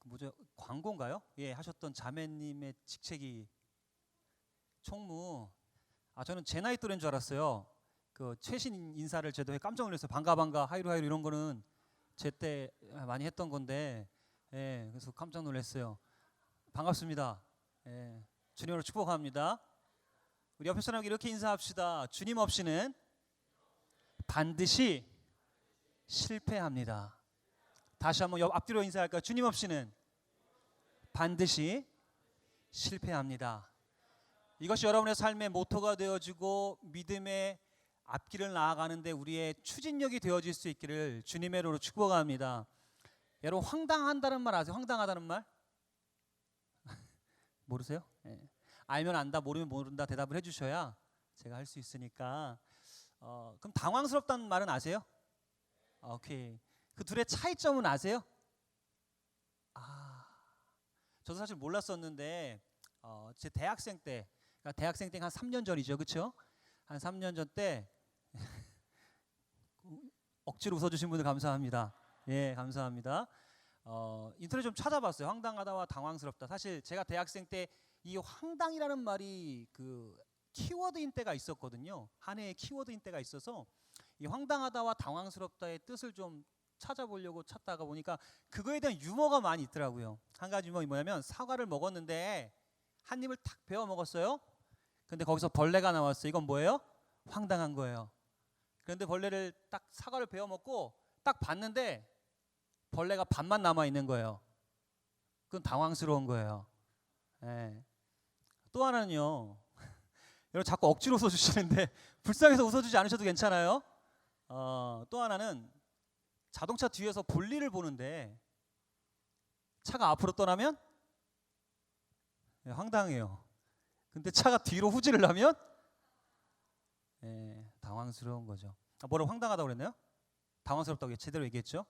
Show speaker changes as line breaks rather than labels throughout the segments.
뭐죠, 광고인가요? 예, 하셨던 자매님의 직책이 총무. 저는 제 나이 또래인 줄 알았어요. 그 최신 인사를 제도 해 깜짝 놀랐어요. 반가 하이루 이런 거는 제 때 많이 했던 건데, 예, 그래서 깜짝 놀랐어요. 반갑습니다. 예, 주님으로 축복합니다. 우리 옆에 사람에게 이렇게 인사합시다. 주님 없이는 반드시 실패합니다. 다시 한번 앞뒤로 인사할까요? 주님 없이는 반드시 실패합니다. 이것이 여러분의 삶의 모토가 되어지고 믿음의 앞길을 나아가는데 우리의 추진력이 되어질 수 있기를 주님의 이름으로 축복합니다. 여러분, 황당한다는 말 아세요? 황당하다는 말? 모르세요? 예. 알면 안다, 모르면 모른다 대답을 해주셔야 제가 할 수 있으니까. 그럼 당황스럽다는 말은 아세요? 오케이. 그 둘의 차이점은 아세요? 저도 사실 몰랐었는데 제 대학생 때, 그러니까 대학생 때 한 3년 전이죠, 그렇죠? 한 3년 전 때 억지로 웃어주신 분들 감사합니다. 예, 감사합니다. 인터넷 좀 찾아봤어요. 황당하다와 당황스럽다. 사실 제가 대학생 때 이 황당이라는 말이 그 키워드인 때가 있었거든요. 한 해의 키워드인 때가 있어서 이 황당하다와 당황스럽다의 뜻을 좀 찾아보려고 찾다가 보니까 그거에 대한 유머가 많이 있더라고요. 한 가지 유머가 뭐냐면, 사과를 먹었는데 한 입을 탁 베어 먹었어요. 근데 거기서 벌레가 나왔어요. 이건 뭐예요? 황당한 거예요. 그런데 벌레를 딱 사과를 베어 먹고 딱 봤는데 벌레가 반만 남아 있는 거예요. 그건 당황스러운 거예요. 예. 또 하나는요. 여러분 자꾸 억지로 웃어주시는데 불쌍해서 웃어주지 않으셔도 괜찮아요. 또 하나는 자동차 뒤에서 볼일을 보는데 차가 앞으로 떠나면 황당해요. 근데 차가 뒤로 후진을 하면 당황스러운 거죠. 뭐라고 황당하다고 그랬나요? 당황스럽다고 제대로 얘기했죠.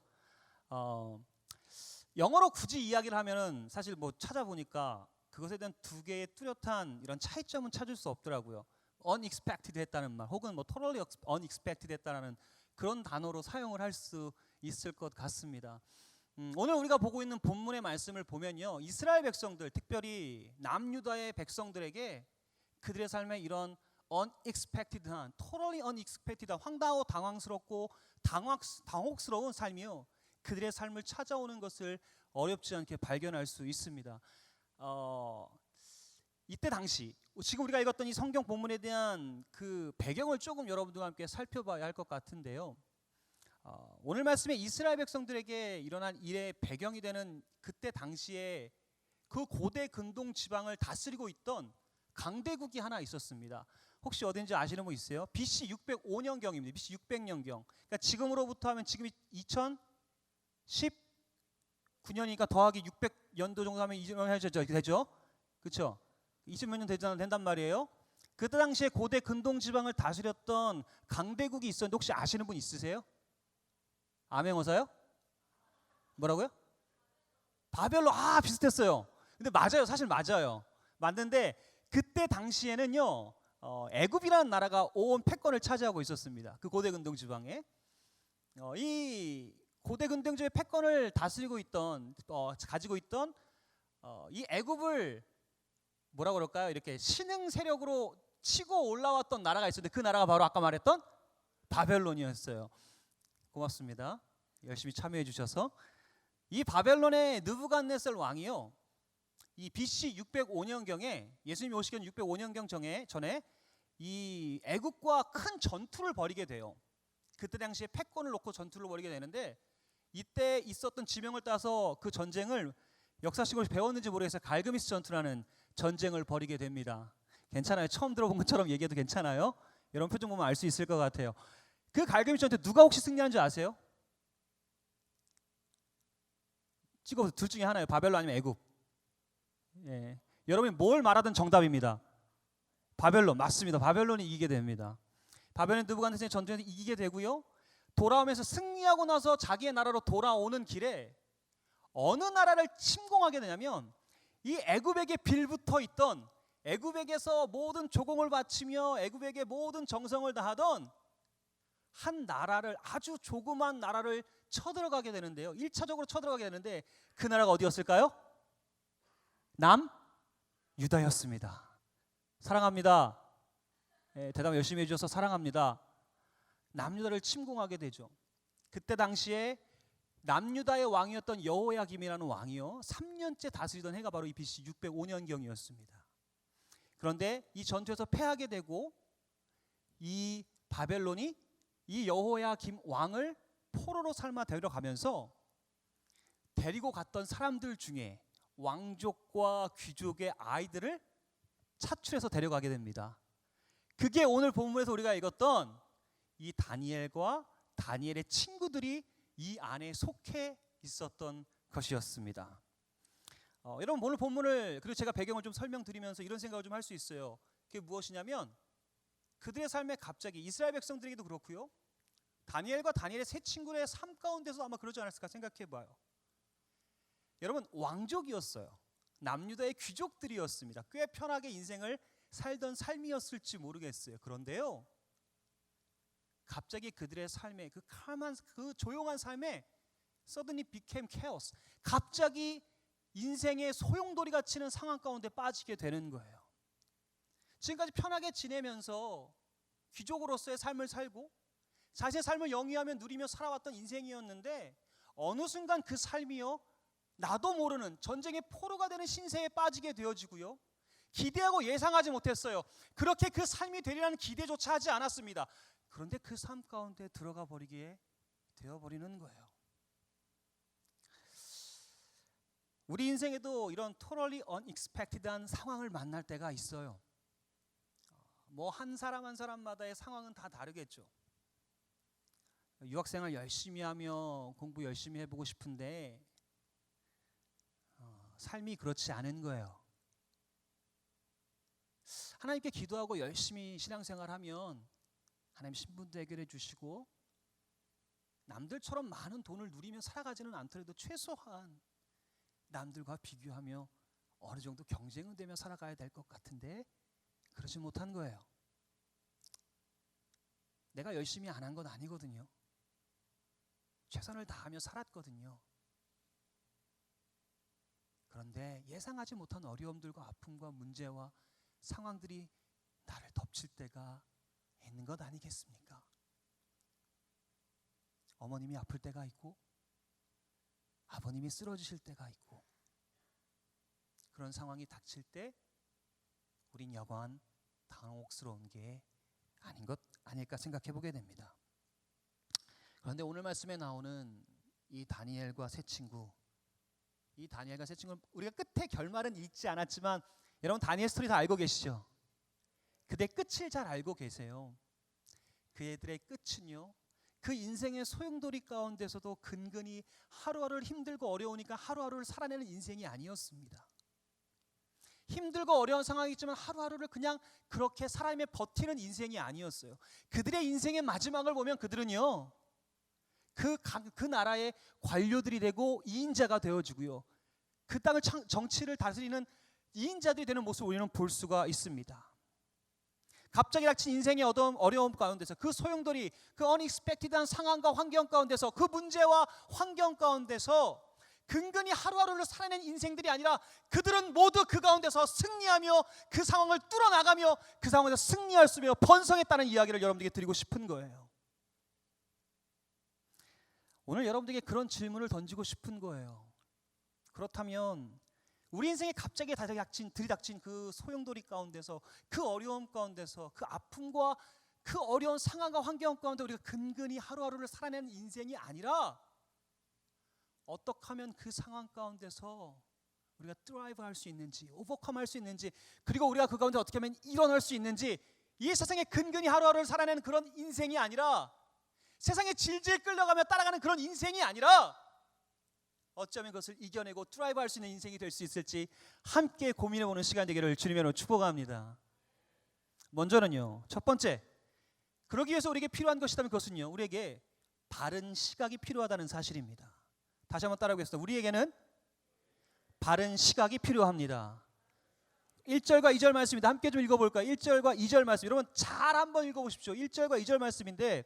영어로 굳이 이야기를 하면은 사실 뭐 찾아보니까 그것에 대한 두 개의 뚜렷한 이런 차이점은 찾을 수 없더라고요. unexpected 했다는 말, 혹은 뭐 totally unexpected 했다는 그런 단어로 사용을 할 수 있을 것 같습니다. 오늘 우리가 보고 있는 본문의 말씀을 보면요, 이스라엘 백성들, 특별히 남유다의 백성들에게 그들의 삶에 이런 unexpected한, totally unexpected한, 황당하고 당황스럽고 당혹스러운 삶이요, 그들의 삶을 찾아오는 것을 어렵지 않게 발견할 수 있습니다. 이때 당시 지금 우리가 읽었던 이 성경 본문에 대한 그 배경을 조금 여러분들과 함께 살펴봐야 할 것 같은데요. 오늘 말씀에 이스라엘 백성들에게 일어난 일의 배경이 되는 그때 당시에 그 고대 근동 지방을 다스리고 있던 강대국이 하나 있었습니다. 혹시 어딘지 아시는 분 있어요? BC 605년경입니다. BC 600년경. 그러니까 지금으로부터 하면 지금이 2019년이니까 더하기 600년도 정도 하면 되죠? 그렇죠? 20몇 년 된단 말이에요. 그때 당시에 고대 근동 지방을 다스렸던 강대국이 있었는데 혹시 아시는 분 있으세요? 암행어사요? 뭐라고요? 바벨론. 비슷했어요. 근데 맞아요. 사실 맞아요. 맞는데 그때 당시에는요, 애굽이라는 나라가 온 패권을 차지하고 있었습니다. 그 고대 근동 지방에. 이 고대 근동 지방의 패권을 다스리고 있던, 가지고 있던 이 애굽을 뭐라 그럴까요? 이렇게 신흥 세력으로 치고 올라왔던 나라가 있었는데 그 나라가 바로 아까 말했던 바벨론이었어요. 고맙습니다. 열심히 참여해 주셔서. 이 바벨론의 느부갓네살 왕이요, 이 BC 605년경에, 예수님이 오시기 전 605년경 전에 이 애국과 큰 전투를 벌이게 돼요. 그때 당시에 패권을 놓고 전투를 벌이게 되는데, 이때 있었던 지명을 따서 그 전쟁을 역사식으로 배웠는지 모르겠어요. 갈그미스 전투라는 전쟁을 벌이게 됩니다. 괜찮아요. 처음 들어본 것처럼 얘기해도 괜찮아요. 여러분 표정 보면 알 수 있을 것 같아요. 그 갈그미스 전투 누가 혹시 승리한 줄 아세요? 찍어보세요. 둘 중에 하나예요. 바벨론 아니면 애굽. 예. 여러분이 뭘 말하든 정답입니다. 바벨론. 맞습니다. 바벨론이 이기게 됩니다. 바벨론 느부갓네살의 전쟁에서 이기게 되고요, 돌아오면서 승리하고 나서 자기의 나라로 돌아오는 길에 어느 나라를 침공하게 되냐면, 이 애굽에게 빌붙어 있던, 애굽에게서 모든 조공을 바치며 애굽에게 모든 정성을 다하던 한 나라를, 아주 조그만 나라를 쳐들어가게 되는데요. 1차적으로 쳐들어가게 되는데 그 나라가 어디였을까요? 남유다였습니다. 사랑합니다. 대답 열심히 해주셔서 사랑합니다. 남유다를 침공하게 되죠. 그때 당시에 남유다의 왕이었던 여호야김이라는 왕이요, 3년째 다스리던 해가 바로 이 BC 605년경이었습니다. 그런데 이 전투에서 패하게 되고 이 바벨론이 이 여호야김 왕을 포로로 삼아 데려가면서 데리고 갔던 사람들 중에 왕족과 귀족의 아이들을 차출해서 데려가게 됩니다. 그게 오늘 본문에서 우리가 읽었던 이 다니엘과 다니엘의 친구들이 이 안에 속해 있었던 것이었습니다. 여러분, 오늘 본문을, 그리고 제가 배경을 좀 설명드리면서 이런 생각을 좀 할 수 있어요. 그게 무엇이냐면 그들의 삶에 갑자기, 이스라엘 백성들에게도 그렇고요, 다니엘과 다니엘의 세 친구의 삶 가운데서 아마 그러지 않았을까 생각해 봐요. 여러분, 왕족이었어요. 남유다의 귀족들이었습니다. 꽤 편하게 인생을 살던 삶이었을지 모르겠어요. 그런데요, 갑자기 그들의 삶에, 그 조용한 삶에 suddenly became chaos, 갑자기 인생의 소용돌이가 치는 상황 가운데 빠지게 되는 거예요. 지금까지 편하게 지내면서 귀족으로서의 삶을 살고 자신의 삶을 영위하며 누리며 살아왔던 인생이었는데 어느 순간 그 삶이요, 나도 모르는 전쟁의 포로가 되는 신세에 빠지게 되어지고요, 기대하고 예상하지 못했어요. 그렇게 그 삶이 되리라는 기대조차 하지 않았습니다. 그런데 그 삶 가운데 들어가 버리게 되어버리는 거예요. 우리 인생에도 이런 totally unexpected한 상황을 만날 때가 있어요. 뭐 한 사람 한 사람마다의 상황은 다 다르겠죠. 유학생활 열심히 하며 공부 열심히 해보고 싶은데 삶이 그렇지 않은 거예요. 하나님께 기도하고 열심히 신앙생활하면 하나님 신분도 해결해 주시고 남들처럼 많은 돈을 누리며 살아가지는 않더라도 최소한 남들과 비교하며 어느 정도 경쟁은 되며 살아가야 될 것 같은데 그러지 못한 거예요. 내가 열심히 안 한 건 아니거든요. 최선을 다하며 살았거든요. 그런데 예상하지 못한 어려움들과 아픔과 문제와 상황들이 나를 덮칠 때가 있는 것 아니겠습니까? 어머님이 아플 때가 있고 아버님이 쓰러지실 때가 있고, 그런 상황이 닥칠 때 우린 여간 당혹스러운 게 아닌 것 아닐까 생각해 보게 됩니다. 그런데 오늘 말씀에 나오는 이 다니엘과 세 친구, 이 다니엘과 세 친구는 우리가 끝에 결말은 읽지 않았지만 여러분 다니엘 스토리 다 알고 계시죠? 그들의 끝을 잘 알고 계세요. 그애들의 끝은요, 그 인생의 소용돌이 가운데서도 근근히 하루하루를 힘들고 어려우니까 하루하루를 살아내는 인생이 아니었습니다. 힘들고 어려운 상황이지만 하루하루를 그냥 그렇게 살아내며 버티는 인생이 아니었어요. 그들의 인생의 마지막을 보면 그들은요, 그 나라의 관료들이 되고 이인자가 되어지고요, 그 땅을 정치를 다스리는 이인자들이 되는 모습을 우리는 볼 수가 있습니다. 갑자기 닥친 인생의 어려움 가운데서, 그 소용돌이, 그 unexpected한 상황과 환경 가운데서, 그 문제와 환경 가운데서 근근히 하루하루를 살아낸 인생들이 아니라 그들은 모두 그 가운데서 승리하며 그 상황을 뚫어나가며 그 상황에서 승리할 수 있며 번성했다는 이야기를 여러분들에게 드리고 싶은 거예요. 오늘 여러분들에게 그런 질문을 던지고 싶은 거예요. 그렇다면 우리 인생에 갑자기 들이닥친 그 소용돌이 가운데서, 그 어려움 가운데서, 그 아픔과 그 어려운 상황과 환경 가운데 우리가 근근히 하루하루를 살아내는 인생이 아니라 어떻게 하면 그 상황 가운데서 우리가 드라이브 할 수 있는지, 오버컴 할 수 있는지, 그리고 우리가 그 가운데 어떻게 하면 일어날 수 있는지, 이 세상에 근근히 하루하루를 살아내는 그런 인생이 아니라, 세상에 질질 끌려가며 따라가는 그런 인생이 아니라 어쩌면 그것을 이겨내고 드라이브 할 수 있는 인생이 될 수 있을지 함께 고민해보는 시간 되기를 주님으로 축복합니다. 먼저는요, 첫 번째, 그러기 위해서 우리에게 필요한 것이라면 그것은요, 우리에게 바른 시각이 필요하다는 사실입니다. 다시 한번 따라하겠습니다. 우리에게는 바른 시각이 필요합니다. 1절과 2절 말씀입니다. 함께 좀 읽어볼까요? 1절과 2절 말씀, 여러분 잘 한번 읽어보십시오. 1절과 2절 말씀인데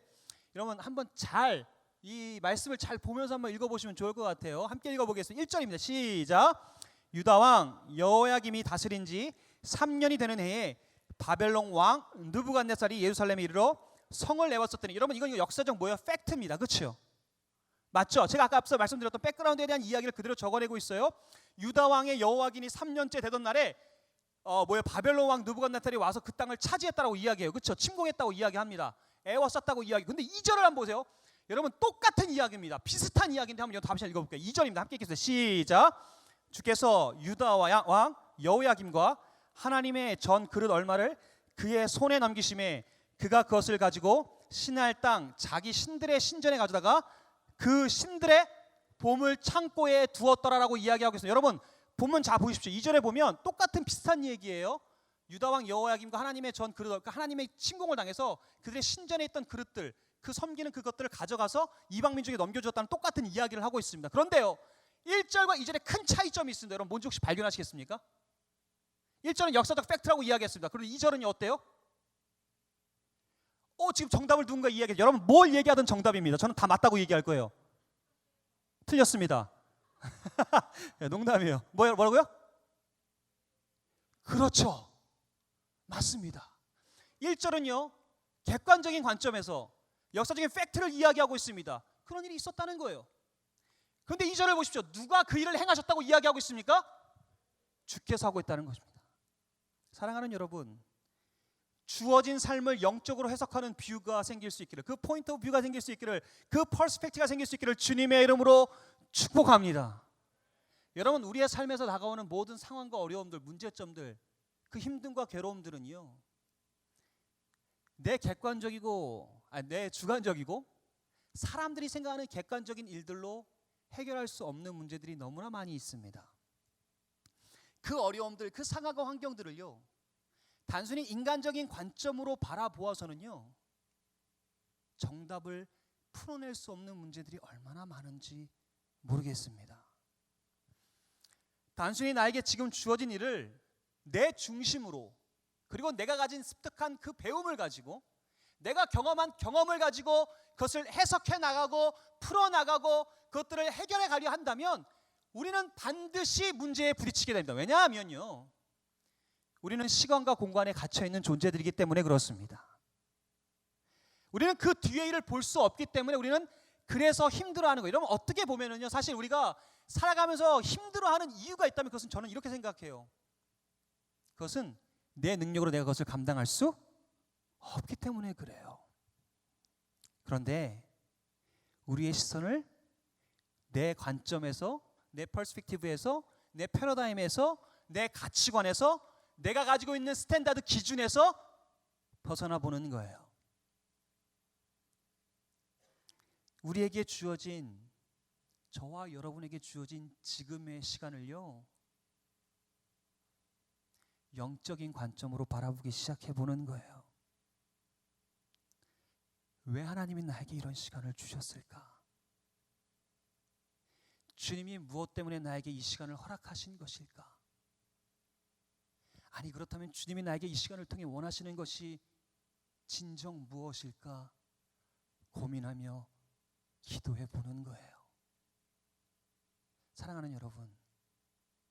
여러분 한번 잘 이 말씀을 잘 보면서 한번 읽어보시면 좋을 것 같아요. 함께 읽어보겠습니다. 1절입니다. 시작. 유다 왕 여호야김이 다스린 지 3년이 되는 해에 바벨론 왕 느부갓네살이 예루살렘에 이르러 성을 내왔었더니, 여러분 이건 역사적 뭐예요? 팩트입니다. 그렇죠? 맞죠? 제가 아까 앞서 말씀드렸던 백그라운드에 대한 이야기를 그대로 적어내고 있어요. 유다 왕의 여호야김이 3년째 되던 날에 바벨론 왕 느부갓네살이 와서 그 땅을 차지했다라고 이야기해요. 그렇죠? 침공했다고 이야기합니다. 애워쌌다고 이야기. 근데 2절을 한번 보세요. 여러분 똑같은 이야기입니다. 비슷한 이야기인데 한번 다시 읽어볼게요. 2절입니다. 함께 읽겠습니다. 시작. 주께서 유다 왕 여호야김과 하나님의 전 그릇 얼마를 그의 손에 넘기심에 그가 그것을 가지고 신할 땅 자기 신들의 신전에 가져다가 그 신들의 보물 창고에 두었더라라고 이야기하고 있습니다. 여러분 본문 잘 보십시오. 2절에 보면 똑같은 비슷한 얘기예요. 유다 왕 여호야김과 하나님의 전 그릇, 그러니까 하나님의 침공을 당해서 그들의 신전에 있던 그릇들, 그 섬기는 그것들을 가져가서 이방 민족에 넘겨주었다는 똑같은 이야기를 하고 있습니다. 그런데요, 1절과 2절에 큰 차이점이 있습니다. 여러분 뭔지 혹시 발견하시겠습니까? 1절은 역사적 팩트라고 이야기했습니다. 그리고 2절은 어때요? 지금 정답을 누군가 이야기해요. 여러분 뭘 얘기하든 정답입니다. 저는 다 맞다고 얘기할 거예요. 틀렸습니다. 농담이에요. 뭐라고요? 그렇죠. 맞습니다. 1절은요 객관적인 관점에서 역사적인 팩트를 이야기하고 있습니다. 그런 일이 있었다는 거예요. 그런데 2절을 보십시오. 누가 그 일을 행하셨다고 이야기하고 있습니까? 주께서 하고 있다는 것입니다. 사랑하는 여러분, 주어진 삶을 영적으로 해석하는 뷰가 생길 수 있기를, 그 포인트 오브 뷰가 생길 수 있기를, 그 퍼스펙티브가 생길 수 있기를 주님의 이름으로 축복합니다. 여러분 우리의 삶에서 다가오는 모든 상황과 어려움들, 문제점들, 그 힘듦과 괴로움들은요 내 주관적이고 사람들이 생각하는 객관적인 일들로 해결할 수 없는 문제들이 너무나 많이 있습니다. 그 어려움들, 그 상황과 환경들을요 단순히 인간적인 관점으로 바라보아서는요 정답을 풀어낼 수 없는 문제들이 얼마나 많은지 모르겠습니다. 단순히 나에게 지금 주어진 일을 내 중심으로, 그리고 내가 가진 습득한 그 배움을 가지고, 내가 경험한 경험을 가지고 그것을 해석해 나가고 풀어나가고 그것들을 해결해 가려 한다면 우리는 반드시 문제에 부딪히게 됩니다. 왜냐하면요 우리는 시간과 공간에 갇혀있는 존재들이기 때문에 그렇습니다. 우리는 그 뒤에 일을 볼 수 없기 때문에 우리는 그래서 힘들어하는 거예요. 이러면 어떻게 보면은요 사실 우리가 살아가면서 힘들어하는 이유가 있다면 그것은 저는 이렇게 생각해요. 그것은 내 능력으로 내가 그것을 감당할 수 없기 때문에 그래요. 그런데 우리의 시선을 내 관점에서, 내 퍼스펙티브에서, 내 패러다임에서, 내 가치관에서, 내가 가지고 있는 스탠다드 기준에서 벗어나 보는 거예요. 우리에게 주어진, 저와 여러분에게 주어진 지금의 시간을요 영적인 관점으로 바라보기 시작해 보는 거예요. 왜 하나님이 나에게 이런 시간을 주셨을까? 주님이 무엇 때문에 나에게 이 시간을 허락하신 것일까? 아니 그렇다면 주님이 나에게 이 시간을 통해 원하시는 것이 진정 무엇일까? 고민하며 기도해 보는 거예요. 사랑하는 여러분,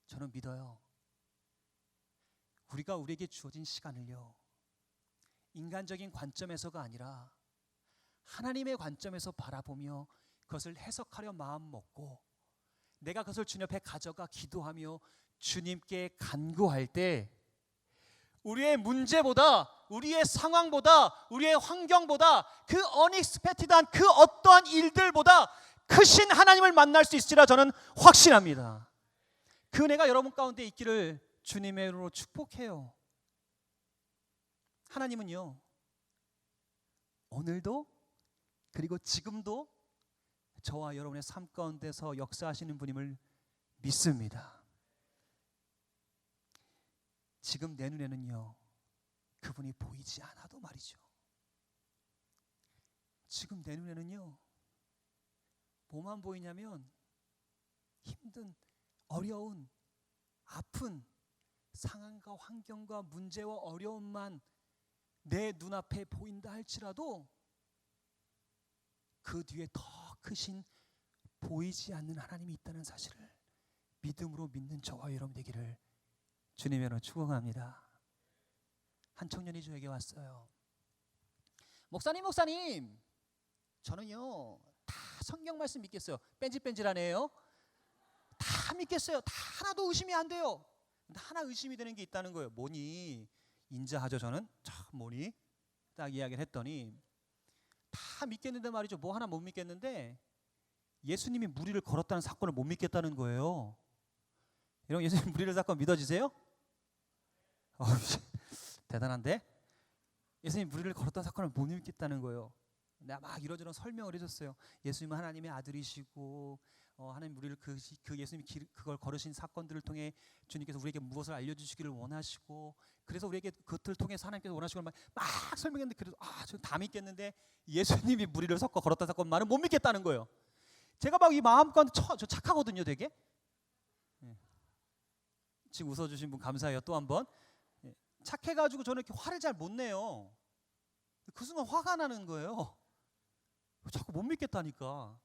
저는 믿어요. 우리가 우리에게 주어진 시간을요 인간적인 관점에서가 아니라 하나님의 관점에서 바라보며 그것을 해석하려 마음 먹고 내가 그것을 주님 앞에 가져가 기도하며 주님께 간구할 때 우리의 문제보다, 우리의 상황보다, 우리의 환경보다, 그 어닉스펙티드한 그 어떠한 일들보다 크신 하나님을 만날 수 있으리라 저는 확신합니다. 그 은혜가 여러분 가운데 있기를 주님의 이름으로 축복해요. 하나님은요 오늘도 그리고 지금도 저와 여러분의 삶 가운데서 역사하시는 분임을 믿습니다. 지금 내 눈에는요 그분이 보이지 않아도 말이죠. 지금 내 눈에는요 뭐만 보이냐면 힘든, 어려운, 아픈 상황과 환경과 문제와 어려움만 내 눈앞에 보인다 할지라도 그 뒤에 더 크신 보이지 않는 하나님이 있다는 사실을 믿음으로 믿는 저와 여러분 되기를 주님의 이름으로 축원합니다. 한 청년이 저에게 왔어요. 목사님, 저는요 다 성경 말씀 믿겠어요. 뺀질뺀질하네요. 다 믿겠어요. 다 하나도 의심이 안 돼요. 근데 하나 의심이 되는 게 있다는 거예요. 뭐니? 인자하죠. 저는 뭐니? 딱 이야기를 했더니 다 믿겠는데 말이죠. 뭐 하나 못 믿겠는데 예수님이 무리를 걸었다는 사건을 못 믿겠다는 거예요. 여러분 예수님 무리를 사건 믿어지세요? 대단한데? 예수님 무리를 걸었다는 사건을 못 믿겠다는 거예요. 내가 막 이러저러 설명을 해줬어요. 예수님은 하나님의 아들이시고 하나님 우리를 그 예수님이 그걸 걸으신 사건들을 통해 주님께서 우리에게 무엇을 알려주시기를 원하시고 그래서 우리에게 그것을 통해서 하나님께서 원하시고 막 설명했는데 그래도 저는 다 믿겠는데 예수님이 무리를 섞어 걸었다는 사건만은 못 믿겠다는 거예요. 제가 막 이 마음 가운데 저 착하거든요 되게. 지금 웃어주신 분 감사해요. 또 한 번. 착해가지고 저는 이렇게 화를 잘 못 내요. 그 순간 화가 나는 거예요. 자꾸 못 믿겠다니까.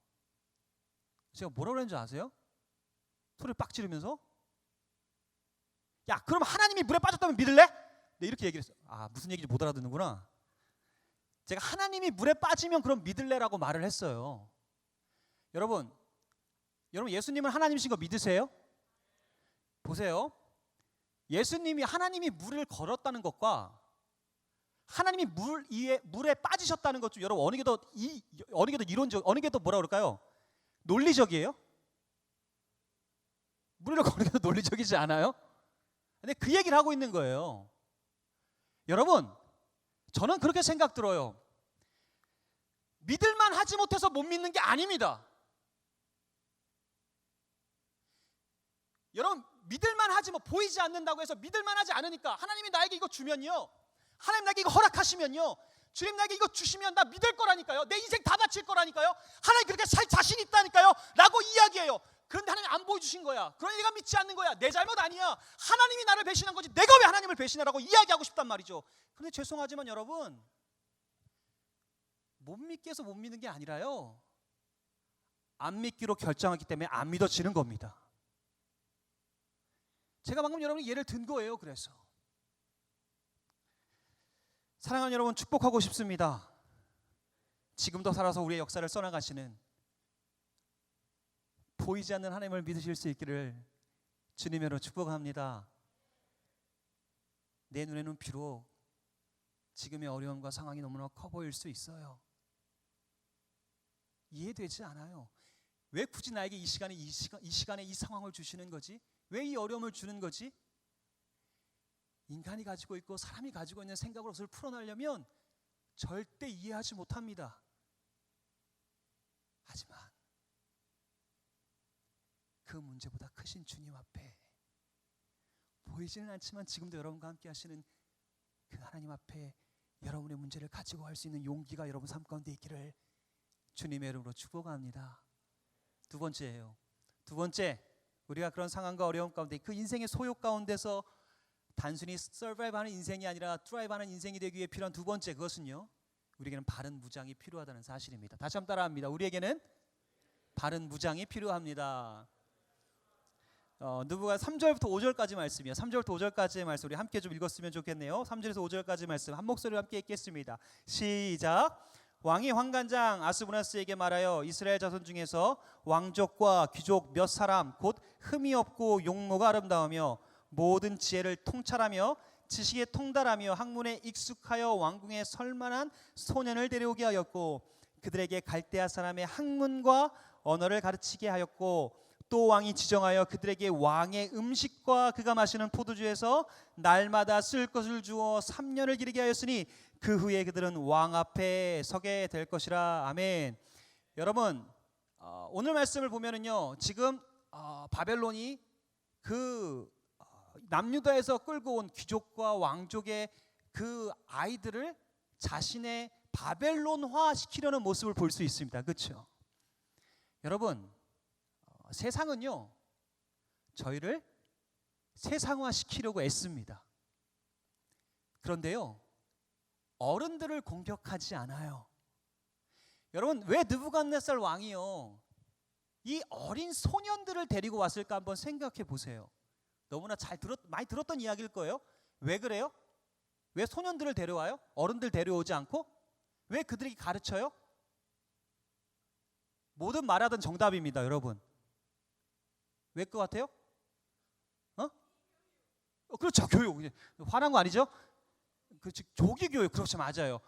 제가 뭐라고 그랬는지 아세요? 소리를 빡 지르면서 야 그럼 하나님이 물에 빠졌다면 믿을래? 네, 이렇게 얘기를 했어요. 무슨 얘기인지 못 알아듣는구나. 제가 하나님이 물에 빠지면 그럼 믿을래라고 말을 했어요. 여러분 예수님은 하나님이신 거 믿으세요? 보세요. 예수님이 하나님이 물을 걸었다는 것과 하나님이 물에 빠지셨다는 것 중 여러분 어느 게 더 이론적, 어느 게 더 뭐라 그럴까요? 논리적이에요? 물을 거는 게 더 논리적이지 않아요? 근데 그 얘기를 하고 있는 거예요. 여러분, 저는 그렇게 생각 들어요. 믿을만 하지 못해서 못 믿는 게 아닙니다. 여러분, 믿을만 하지 보이지 않는다고 해서 믿을만 하지 않으니까 하나님이 나에게 이거 주면요, 하나님 나에게 이거 허락하시면요, 주님 나에게 이거 주시면 나 믿을 거라니까요. 내 인생 다 바칠 거라니까요. 하나님 그렇게 살 자신 있다니까요 라고 이야기해요. 그런데 하나님 안 보여주신 거야. 그러니 내가 믿지 않는 거야. 내 잘못 아니야. 하나님이 나를 배신한 거지 내가 왜 하나님을 배신하라고 이야기하고 싶단 말이죠. 그런데 죄송하지만 여러분, 못 믿게 해서 못 믿는 게 아니라요, 안 믿기로 결정하기 때문에 안 믿어지는 겁니다. 제가 방금 여러분이 예를 든 거예요. 그래서 사랑하는 여러분, 축복하고 싶습니다. 지금도 살아서 우리의 역사를 써나가시는 보이지 않는 하나님을 믿으실 수 있기를 주님으로 축복합니다. 내 눈에는 비록 지금의 어려움과 상황이 너무나 커 보일 수 있어요. 이해되지 않아요. 왜 굳이 나에게 이 시간에 이 상황을 주시는 거지? 왜 이 어려움을 주는 거지? 인간이 가지고 있고 사람이 가지고 있는 생각으로 그것을 풀어내려면 절대 이해하지 못합니다. 하지만 그 문제보다 크신 주님 앞에, 보이지는 않지만 지금도 여러분과 함께 하시는 그 하나님 앞에 여러분의 문제를 가지고 할 수 있는 용기가 여러분 삶 가운데 있기를 주님의 이름으로 축복합니다. 두 번째예요. 두 번째, 우리가 그런 상황과 어려움 가운데, 그 인생의 소욕 가운데서 단순히 서바이브하는 인생이 아니라 드라이브하는 인생이 되기 위해 필요한 두 번째, 그것은요, 우리에게는 바른 무장이 필요하다는 사실입니다. 다시 한번 따라합니다. 우리에게는 바른 무장이 필요합니다. 누부가 3절부터 5절까지 말씀이에요. 3절부터 5절까지의 말씀 우리 함께 좀 읽었으면 좋겠네요. 3절에서 5절까지 말씀 한 목소리로 함께 읽겠습니다. 시작. 왕이 환관장 아스부나스에게 말하여 이스라엘 자손 중에서 왕족과 귀족 몇 사람 곧 흠이 없고 용모가 아름다우며 모든 지혜를 통찰하며 지식에 통달하며 학문에 익숙하여 왕궁에 설만한 소년을 데려오게 하였고 그들에게 갈대아 사람의 학문과 언어를 가르치게 하였고 또 왕이 지정하여 그들에게 왕의 음식과 그가 마시는 포도주에서 날마다 쓸 것을 주어 3년을 기르게 하였으니 그 후에 그들은 왕 앞에 서게 될 것이라. 아멘. 여러분, 오늘 말씀을 보면은요, 지금 바벨론이 그 남유다에서 끌고 온 귀족과 왕족의 그 아이들을 자신의 바벨론화 시키려는 모습을 볼 수 있습니다. 그렇죠? 여러분, 세상은요, 저희를 세상화 시키려고 애씁니다. 그런데요, 어른들을 공격하지 않아요. 여러분 왜 느부갓네살 왕이요 이 어린 소년들을 데리고 왔을까 한번 생각해 보세요. 너무나 많이 들었던 이야기일 거예요. 왜 그래요? 왜 소년들을 데려와요? 어른들 데려오지 않고? 왜 그들에게 가르쳐요? 모든 말하던 정답입니다, 여러분. 왜 것 같아요? 그렇죠, 교육. 화난 거 아니죠? 조기 교육, 그렇죠, 맞아요.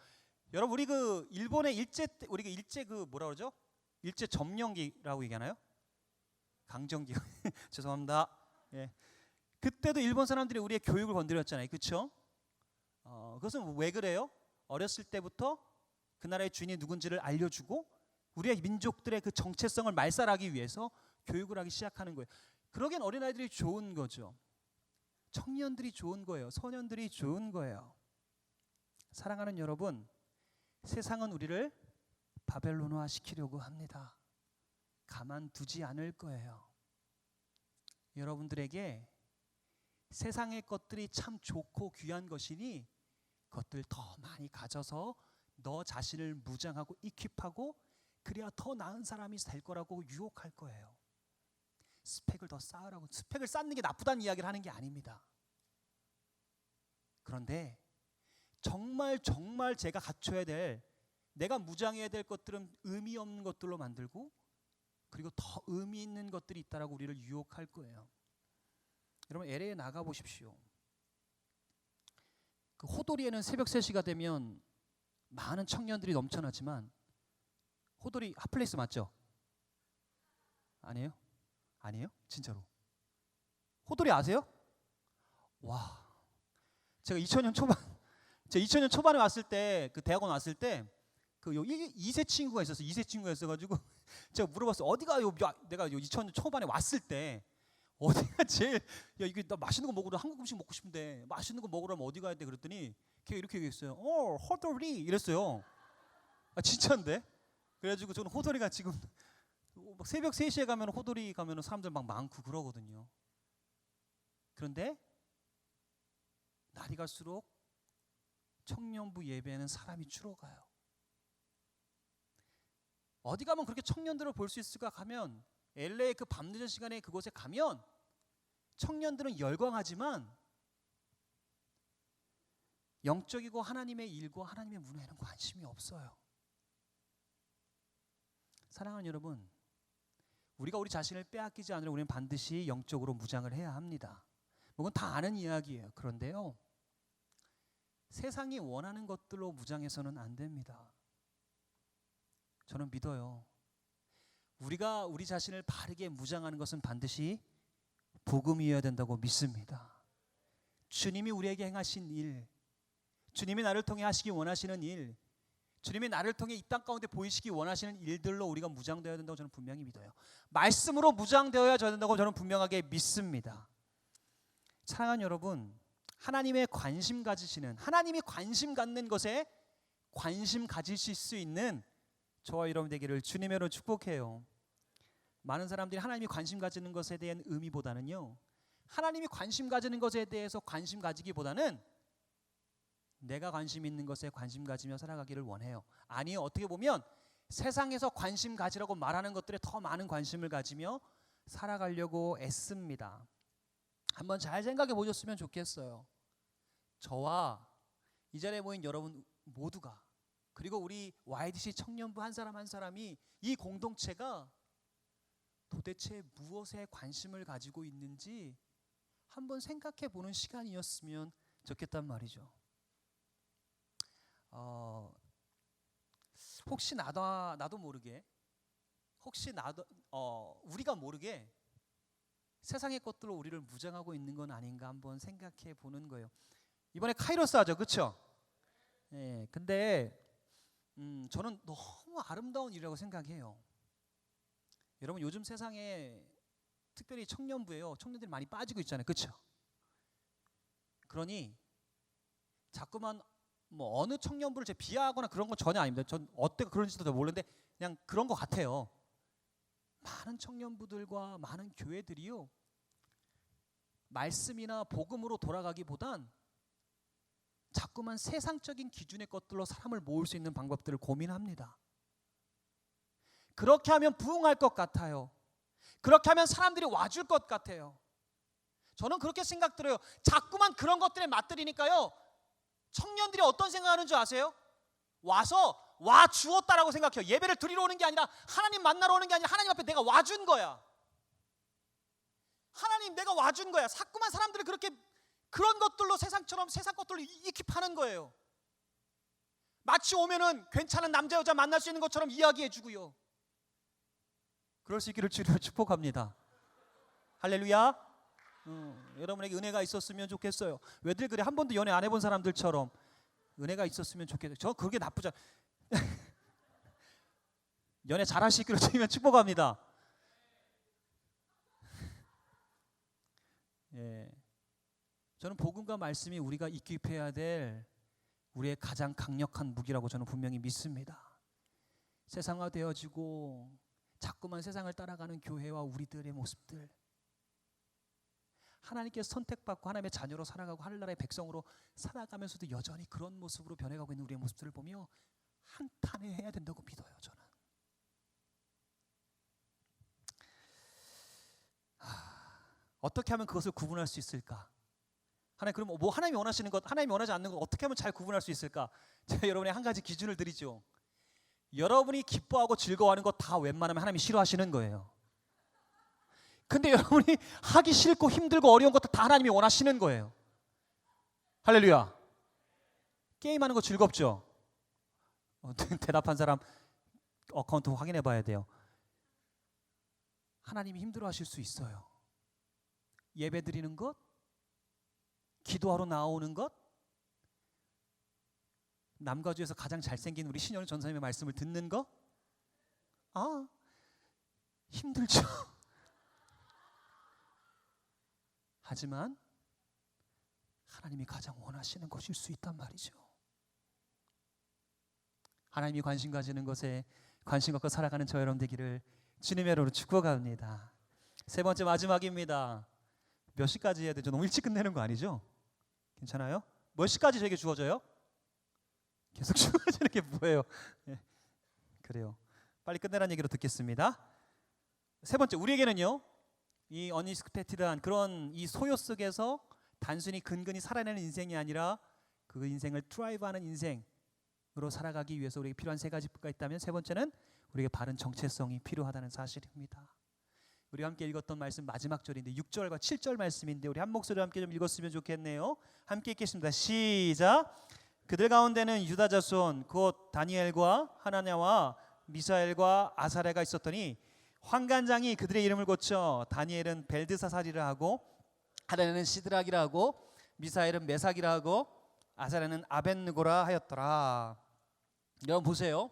여러분 우리 그 일본의 일제 때 우리가 일제 그 뭐라 그러죠? 일제 점령기라고 얘기하나요? 강점기. 죄송합니다. 예. 그때도 일본 사람들이 우리의 교육을 건드렸잖아요, 그렇죠? 그것은 왜 그래요? 어렸을 때부터 그 나라의 주인이 누군지를 알려주고 우리의 민족들의 그 정체성을 말살하기 위해서 교육을 하기 시작하는 거예요. 그러기엔 어린아이들이 좋은 거죠. 청년들이 좋은 거예요. 소년들이 좋은 거예요. 사랑하는 여러분, 세상은 우리를 바벨론화 시키려고 합니다. 가만두지 않을 거예요. 여러분들에게 세상의 것들이 참 좋고 귀한 것이니 그것들 더 많이 가져서 너 자신을 무장하고 이킵하고 그래야 더 나은 사람이 될 거라고 유혹할 거예요. 스펙을 더 쌓으라고. 스펙을 쌓는 게 나쁘다는 이야기를 하는 게 아닙니다. 그런데 정말 제가 갖춰야 될, 내가 무장해야 될 것들은 의미 없는 것들로 만들고 그리고 더 의미 있는 것들이 있다라고 우리를 유혹할 거예요. 여러분 LA에 나가 보십시오. 그 호돌이에는 새벽 3시가 되면 많은 청년들이 넘쳐나지만 호돌이 핫플레이스 맞죠? 아니에요? 아니에요? 진짜로. 호돌이 아세요? 와. 제가 2000년 초반에 왔을 때 그 대학원 왔을 때 그 2세 친구가 있었어요. 2세 친구가 있어가지고 제가 물어봤어요. 어디가 내가 2000년 초반에 왔을 때 어디가 제일 야 이게 나 맛있는 거 먹으러 한국 음식 먹고 싶은데 맛있는 거 먹으려면 어디 가야 돼? 그랬더니 걔가 이렇게 얘기했어요. 호돌이 이랬어요. 아 진짜인데? 그래가지고 저는 호돌이가 지금 막 새벽 3시에 가면 호돌이 가면 사람들 막 많고 그러거든요. 그런데 날이 갈수록 청년부 예배에는 사람이 줄어가요. 어디 가면 그렇게 청년들을 볼 수 있을까 하면 LA 그 밤늦은 시간에 그곳에 가면 청년들은 열광하지만 영적이고 하나님의 일과 하나님의 문화에는 관심이 없어요. 사랑하는 여러분, 우리가 우리 자신을 빼앗기지 않으려 우리는 반드시 영적으로 무장을 해야 합니다. 그건 다 아는 이야기예요. 그런데요, 세상이 원하는 것들로 무장해서는 안 됩니다. 저는 믿어요. 우리가 우리 자신을 바르게 무장하는 것은 반드시 복음이어야 된다고 믿습니다. 주님이 우리에게 행하신 일, 주님이 나를 통해 하시기 원하시는 일, 주님이 나를 통해 이 땅 가운데 보이시기 원하시는 일들로 우리가 무장되어야 된다고 저는 분명히 믿어요. 말씀으로 무장되어야 된다고 저는 분명하게 믿습니다. 사랑하는 여러분, 하나님의 관심 가지시는, 하나님이 관심 갖는 것에 관심 가지실 수 있는 저와 여러분 되기를 주님으로 축복해요. 많은 사람들이 하나님이 관심 가지는 것에 대한 의미보다는요, 하나님이 관심 가지는 것에 대해서 관심 가지기보다는 내가 관심 있는 것에 관심 가지며 살아가기를 원해요. 아니요, 어떻게 보면 세상에서 관심 가지라고 말하는 것들에 더 많은 관심을 가지며 살아가려고 애씁니다. 한번 잘 생각해 보셨으면 좋겠어요. 저와 이 자리에 모인 여러분 모두가, 그리고 우리 YDC 청년부 한 사람 한 사람이 이 공동체가 도대체 무엇에 관심을 가지고 있는지 한번 생각해 보는 시간이었으면 좋겠단 말이죠. 혹시 나도 모르게, 우리가 모르게 세상의 것들로 우리를 무장하고 있는 건 아닌가 한번 생각해 보는 거예요. 이번에 카이로스 하죠, 그렇죠? 예, 근데 저는 너무 아름다운 일이라고 생각해요. 여러분 요즘 세상에 특별히 청년부에요, 청년들이 많이 빠지고 있잖아요, 그렇죠? 그러니 자꾸만 뭐 어느 청년부를 제가 비하하거나 그런 건 전혀 아닙니다. 전 어때가 그런지도 모르는데 그냥 그런 것 같아요. 많은 청년부들과 많은 교회들이요, 말씀이나 복음으로 돌아가기보단 자꾸만 세상적인 기준의 것들로 사람을 모을 수 있는 방법들을 고민합니다. 그렇게 하면 부응할 것 같아요. 그렇게 하면 사람들이 와줄 것 같아요. 저는 그렇게 생각 들어요. 자꾸만 그런 것들에 맞들이니까요, 청년들이 어떤 생각하는 줄 아세요? 와서 와 주었다라고 생각해요. 예배를 드리러 오는 게 아니라, 하나님 만나러 오는 게 아니라, 하나님 앞에 내가 와준 거야. 하나님 내가 와준 거야. 자꾸만 사람들을 그렇게 그런 것들로 세상 것들로 익히 파는 거예요. 마치 오면은 괜찮은 남자 여자 만날 수 있는 것처럼 이야기해 주고요. 그럴 수 있기를 주로 축복합니다. 할렐루야. 여러분에게 은혜가 있었으면 좋겠어요. 왜들 그래? 한 번도 연애 안 해본 사람들처럼 은혜가 있었으면 좋겠어요. 저 그게 나쁘지 연애 잘하시기로 주면 축복합니다. 예, 저는 복음과 말씀이 우리가 이끌어야 될 우리의 가장 강력한 무기라고 저는 분명히 믿습니다. 세상화되어지고 자꾸만 세상을 따라가는 교회와 우리들의 모습들, 하나님께서 선택받고 하나님의 자녀로 살아가고 하늘나라의 백성으로 살아가면서도 여전히 그런 모습으로 변해가고 있는 우리의 모습들을 보며 한탄해야 된다고 믿어요. 저는 어떻게 하면 그것을 구분할 수 있을까? 하나님, 그럼 뭐 하나님이 원하시는 것, 하나님이 원하지 않는 것 어떻게 하면 잘 구분할 수 있을까? 제가 여러분의 한 가지 기준을 드리죠. 여러분이 기뻐하고 즐거워하는 것 다 웬만하면 하나님이 싫어하시는 거예요. 근데 여러분이 하기 싫고 힘들고 어려운 것도 다 하나님이 원하시는 거예요. 할렐루야. 게임하는 거 즐겁죠? 대답한 사람 어카운트 확인해 봐야 돼요. 하나님이 힘들어하실 수 있어요. 예배 드리는 것, 기도하러 나오는 것, 남과 주에서 가장 잘생긴 우리 신현우 전사님의 말씀을 듣는 거, 힘들죠. 하지만 하나님이 가장 원하시는 것일 수 있단 말이죠. 하나님이 관심 가지는 것에 관심 갖고 살아가는 저 여러분 되기를 주님의 이름으로 축복합니다. 세 번째 마지막입니다. 몇 시까지 해야 되죠? 너무 일찍 끝내는 거 아니죠? 괜찮아요? 몇 시까지 저에게 주어져요? 계속 주어지는 게 뭐예요? 네, 그래요. 빨리 끝내라는 얘기로 듣겠습니다. 세 번째, 우리에게는요, 이 언익스펙티드한 그런 이 소요 속에서 단순히 근근히 살아내는 인생이 아니라 그 인생을 드라이브하는 인생으로 살아가기 위해서 우리에게 필요한 세 가지가 있다면, 세 번째는 우리에게 바른 정체성이 필요하다는 사실입니다. 우리가 함께 읽었던 말씀 마지막 절인데 6절과 7절 말씀인데 우리 한 목소리로 함께 좀 읽었으면 좋겠네요. 함께 읽겠습니다. 시작. 그들 가운데는 유다 자손 곧 다니엘과 하나냐와 미사엘과 아사랴가 있었더니 환관장이 그들의 이름을 고쳐 다니엘은 벨드사살이라 하고 하나냐는 시드락이라 하고 미사엘은 메삭이라 하고 아사랴는 아벳느고라 하였더라. 여러분 보세요.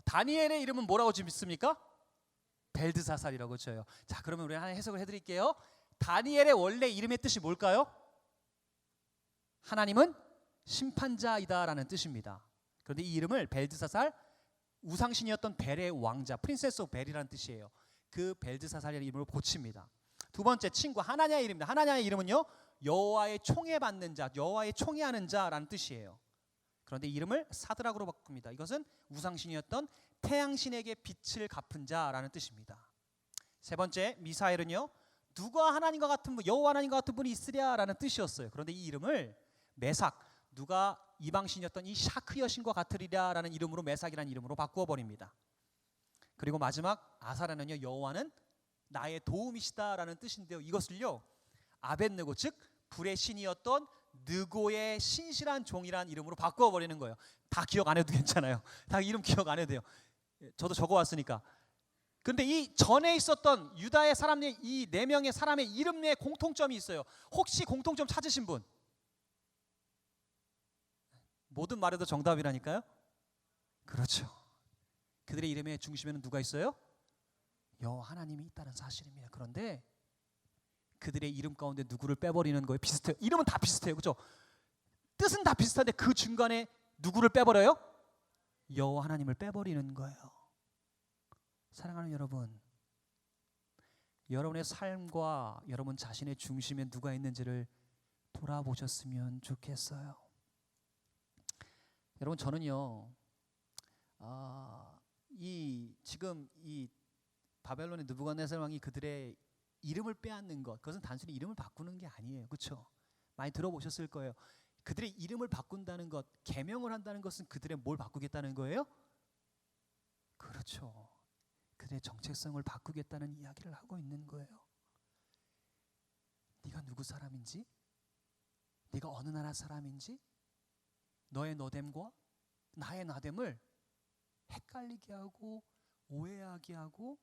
다니엘의 이름은 뭐라고 짓습니까? 벨드사살이라고 쳐요. 자, 그러면 우리 하나 해석을 해드릴게요. 다니엘의 원래 이름의 뜻이 뭘까요? 하나님은 심판자이다라는 뜻입니다. 그런데 이 이름을 벨드사살, 우상신이었던 벨의 왕자, 프린세스 오브 벨이라는 뜻이에요. 그 벨드사살이라는 이름으로 고칩니다. 두 번째 친구 하나냐의 이름입니다. 하나냐의 이름은요, 여호와의 총애 받는 자, 여호와의 총애하는 자라는 뜻이에요. 그런데 이름을 사드락으로 바꿉니다. 이것은 우상신이었던 태양신에게 빛을 갚은 자라는 뜻입니다. 세 번째 미사엘은요, 누가 하나님과 같은 분, 여호와 하나님과 같은 분이 있으랴라는 뜻이었어요. 그런데 이 이름을 메삭, 누가 이방신이었던 이 샤크 여신과 같으리랴라는 이름으로 메삭이라는 이름으로 바꾸어 버립니다. 그리고 마지막 아사랴는요, 여호와는 나의 도움이시다라는 뜻인데요, 이것을요 아벳느고, 즉 불의 신이었던 느고의 신실한 종이란 이름으로 바꾸어 버리는 거예요. 다 기억 안 해도 괜찮아요. 다 이름 기억 안 해도 돼요. 저도 적어왔으니까. 그런데 이 전에 있었던 유다의 사람의 이 네 명의 사람의 이름 내에 공통점이 있어요. 혹시 공통점 찾으신 분? 모든 말에도 정답이라니까요. 그렇죠. 그들의 이름의 중심에는 누가 있어요? 여호와 하나님이 있다는 사실입니다. 그런데 그들의 이름 가운데 누구를 빼버리는 거예요. 비슷해요. 이름은 다 비슷해요. 그렇죠? 뜻은 다 비슷한데 그 중간에 누구를 빼버려요? 여호와 하나님을 빼버리는 거예요. 사랑하는 여러분, 여러분의 삶과 여러분 자신의 중심에 누가 있는지를 돌아보셨으면 좋겠어요. 여러분, 저는요 지금 이 바벨론의 느부갓네살 왕이 그들의 이름을 빼앗는 것, 그것은 단순히 이름을 바꾸는 게 아니에요. 그렇죠? 많이 들어보셨을 거예요. 그들의 이름을 바꾼다는 것, 계명을 한다는 것은 그들의 뭘 바꾸겠다는 거예요? 그렇죠. 그들의 정체성을 바꾸겠다는 이야기를 하고 있는 거예요. 네가 누구 사람인지, 네가 어느 나라 사람인지, 너의 너됨과 나의 나됨을 헷갈리게 하고 오해하게 하고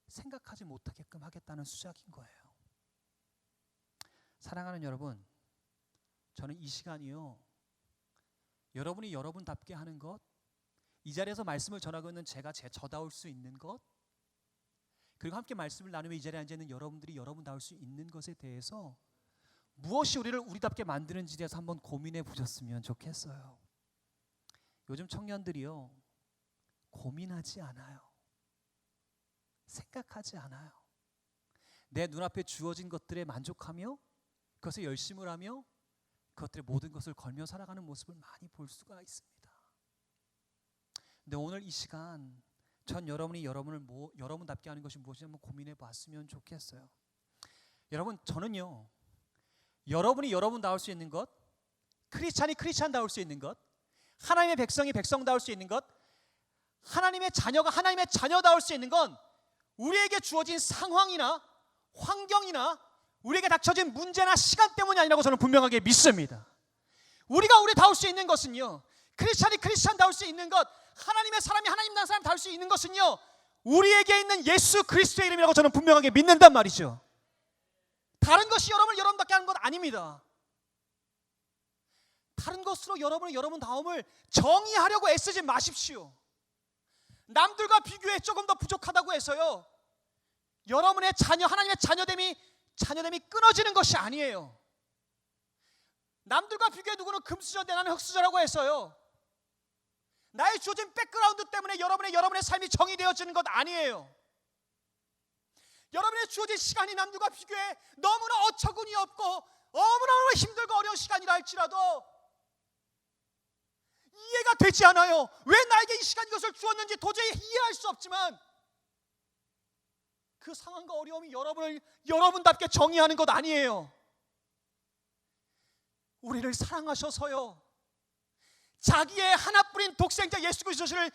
생각하지 못하게끔 하겠다는 수작인 거예요. 사랑하는 여러분, 저는 이 시간이요, 여러분이 여러분답게 하는 것, 이 자리에서 말씀을 전하고 있는 제가 저다울 수 있는 것, 그리고 함께 말씀을 나누며 이 자리에 앉아있는 여러분들이 여러분다울 수 있는 것에 대해서 무엇이 우리를 우리답게 만드는지에 대해서 한번 고민해 보셨으면 좋겠어요. 요즘 청년들이요, 고민하지 않아요. 생각하지 않아요. 내 눈앞에 주어진 것들에 만족하며 그것에 열심을 하며 그것들의 모든 것을 걸며 살아가는 모습을 많이 볼 수가 있습니다. 근데 오늘 이 시간 전 여러분이 여러분답게 하는 것이 무엇인지 한번 고민해 봤으면 좋겠어요. 여러분, 저는요, 여러분이 여러분다울 수 있는 것, 크리스찬이 크리스찬다울 수 있는 것, 하나님의 백성이 백성다울 수 있는 것, 하나님의 자녀가 하나님의 자녀다울 수 있는 건 우리에게 주어진 상황이나 환경이나 우리에게 닥쳐진 문제나 시간 때문이 아니라고 저는 분명하게 믿습니다. 우리가 우리다울 수 있는 것은요, 크리스찬이 크리스찬다울 수 있는 것, 하나님의 사람이 하나님다운 사람 다울 수 있는 것은요, 우리에게 있는 예수 그리스도의 이름이라고 저는 분명하게 믿는단 말이죠. 다른 것이 여러분을 여러분답게 하는 것 아닙니다. 다른 것으로 여러분을 여러분다움을 정의하려고 애쓰지 마십시오. 남들과 비교해 조금 더 부족하다고 해서요, 여러분의 자녀, 하나님의 자녀됨이 끊어지는 것이 아니에요. 남들과 비교해 누구는 금수저인데 나는 흙수저라고 해서요, 나의 주어진 백그라운드 때문에 여러분의 삶이 정의되어지는 것 아니에요. 여러분의 주어진 시간이 남들과 비교해 너무나 어처구니 없고 너무나 힘들고 어려운 시간이라 할지라도 이해가 되지 않아요. 왜 나에게 이 시간 이것을 주었는지 도저히 이해할 수 없지만 그 상황과 어려움이 여러분을 여러분답게 정의하는 것 아니에요. 우리를 사랑하셔서요, 자기의 하나뿐인 독생자 예수 그리스도를,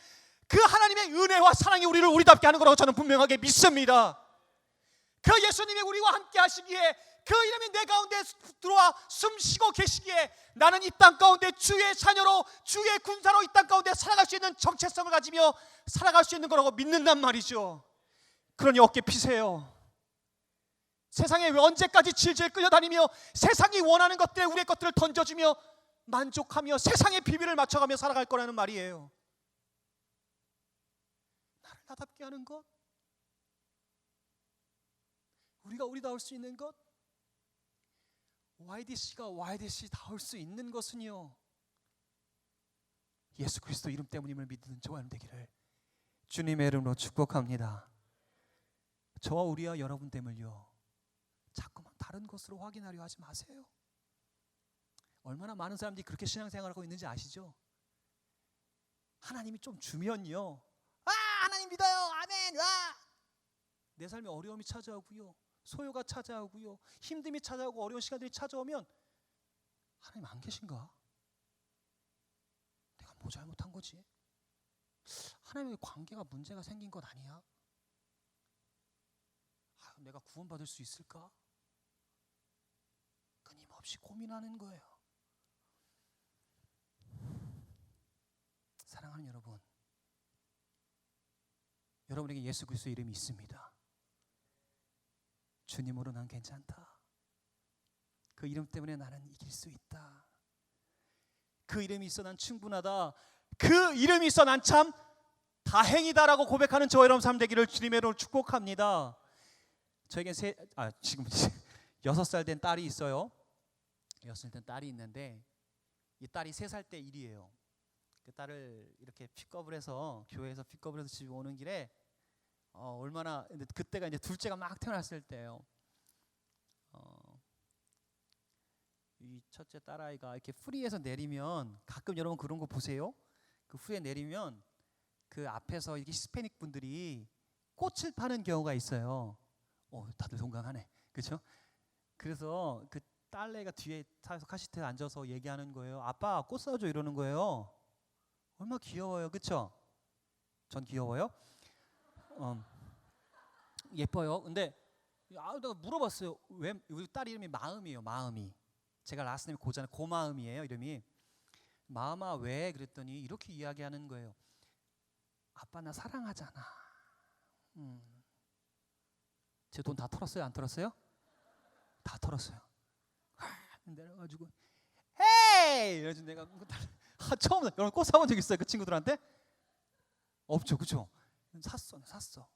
그 하나님의 은혜와 사랑이 우리를 우리답게 하는 거라고 저는 분명하게 믿습니다. 그 예수님이 우리와 함께 하시기에, 그 이름이 내 가운데 들어와 숨쉬고 계시기에 나는 이 땅 가운데 주의 자녀로, 주의 군사로 이 땅 가운데 살아갈 수 있는 정체성을 가지며 살아갈 수 있는 거라고 믿는단 말이죠. 그러니 어깨 피세요. 세상에 왜 언제까지 질질 끌려다니며 세상이 원하는 것들에 우리의 것들을 던져주며 만족하며 세상의 비밀을 맞춰가며 살아갈 거라는 말이에요. 나를 나답게 하는 것, 우리가 우리다울 수 있는 것, YDC가 YDC다울 수 있는 것은요, 예수 그리스도 이름 때문임을 믿는 저와 여러분 되기를 주님의 이름으로 축복합니다. 저와 우리와 여러분됨을요, 자꾸만 다른 것으로 확인하려 하지 마세요. 얼마나 많은 사람들이 그렇게 신앙생활하고 있는지 아시죠? 하나님이 좀 주면요, 하나님 믿어요, 아멘, 내 삶에 어려움이 찾아오고요, 소요가 찾아오고요, 힘듦이 찾아오고 어려운 시간들이 찾아오면 하나님 안 계신가? 내가 뭐 잘못한 거지? 하나님의 관계가 문제가 생긴 것 아니야? 내가 구원받을 수 있을까? 끊임없이 고민하는 거예요. 사랑하는 여러분, 여러분에게 예수 그리스도의 이름이 있습니다. 주님으로 난 괜찮다. 그 이름 때문에 나는 이길 수 있다. 그 이름이 있어 난 충분하다. 그 이름이 있어 난 참 다행이다라고 고백하는 저와 여러분 삶 되기를 주님의 이름으로 축복합니다. 저에게 지금 6살 된 딸이 있어요. 6살 된 딸이 있는데 이 딸이 3살 때 일이에요. 그 딸을 이렇게 픽업을 해서 교회에서 픽업을 해서 집에 오는 길에 얼마나, 근데 그때가 이제 둘째가 막 태어났을 때예요. 이 첫째 딸아이가 이렇게 프리에서 내리면, 가끔 여러분 그런 거 보세요. 그 후에 내리면 그 앞에서 이게 히스패닉 분들이 꽃을 파는 경우가 있어요. 다들 동감하네, 그렇죠? 그래서 그 딸내가 뒤에 타서 카시트에 앉아서 얘기하는 거예요. 아빠 꽃 사줘 이러는 거예요. 얼마나 귀여워요, 그렇죠? 전 귀여워요. 예뻐요. 근데 내가 물어봤어요. 왜 우리 딸 이름이 마음이에요. 마음이. 제가 라스트 네임이 고잖아요. 고마음이에요. 이름이. 마음아 왜? 그랬더니 이렇게 이야기하는 거예요. 아빠 나 사랑하잖아. 제 돈 다 털었어요? 안 털었어요? 다 털었어요. 내려가지고 헤이! 이러지 내가 처음 여러분 꽃 사본 적 있어요? 그 친구들한테? 없죠, 그렇죠? 샀어.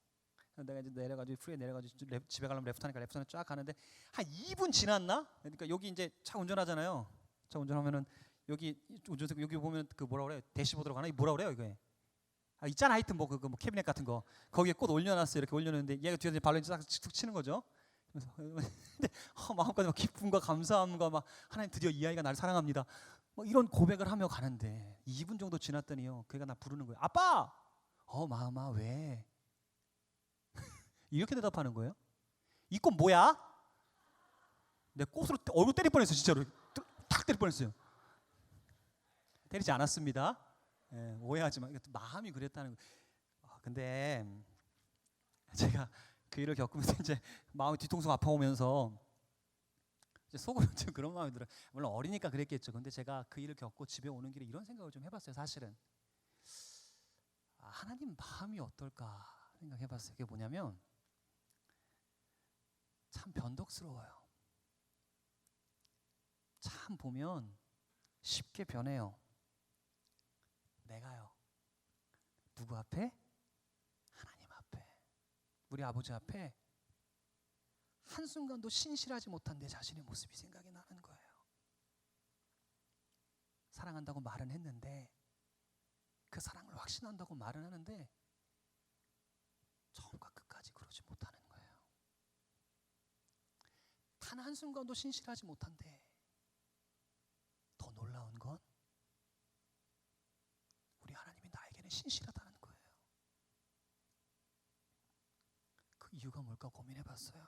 내가 이제 내려가지고 프리에 내려가지고 집에 가려면 레프트하니까 레프트하니 쫙 가는데 한 2분 지났나? 그러니까 여기 이제 차 운전하잖아요. 차 운전하면은 여기 운전석 여기 보면 그 뭐라 그래요? 대시보드라고 하나? 뭐라 그래요 이게? 있잖아 하여튼 뭐 캐비넷 같은 거 거기에 꽃 올려놨어요. 이렇게 올려놓는데 얘가 뒤에서 발로 싹 치는 거죠. 그래서 근데 마음까지 막 기쁨과 감사함과 막 하나님 드디어 이 아이가 나를 사랑합니다. 뭐 이런 고백을 하며 가는데 2분 정도 지났더니요. 걔가 나 부르는 거예요. 아빠! 마음아 왜? 이렇게 대답하는 거예요. 이 꽃 뭐야? 내 꽃으로 얼굴 때릴 뻔했어요. 진짜로 탁 때릴 뻔했어요. 때리지 않았습니다. 오해하지 마. 마음이 그랬다는 거. 근데 제가 그 일을 겪으면서 이제 마음이 뒤통수 아파오면서 이제 속으로 좀 그런 마음이 들어요. 물론 어리니까 그랬겠죠. 근데 제가 그 일을 겪고 집에 오는 길에 이런 생각을 좀 해봤어요. 사실은 하나님 마음이 어떨까 생각해봤어요. 그게 뭐냐면 참 변덕스러워요. 참 보면 쉽게 변해요. 내가요. 누구 앞에? 하나님 앞에. 우리 아버지 앞에 한순간도 신실하지 못한 내 자신의 모습이 생각이 나는 거예요. 사랑한다고 말은 했는데 그 사랑을 확신한다고 말은 하는데 처음과 끝까지 그러지 못하는 거예요. 단 한순간도 신실하지 못한데 더 놀라운 건 우리 하나님이 나에게는 신실하다는 거예요. 그 이유가 뭘까 고민해봤어요.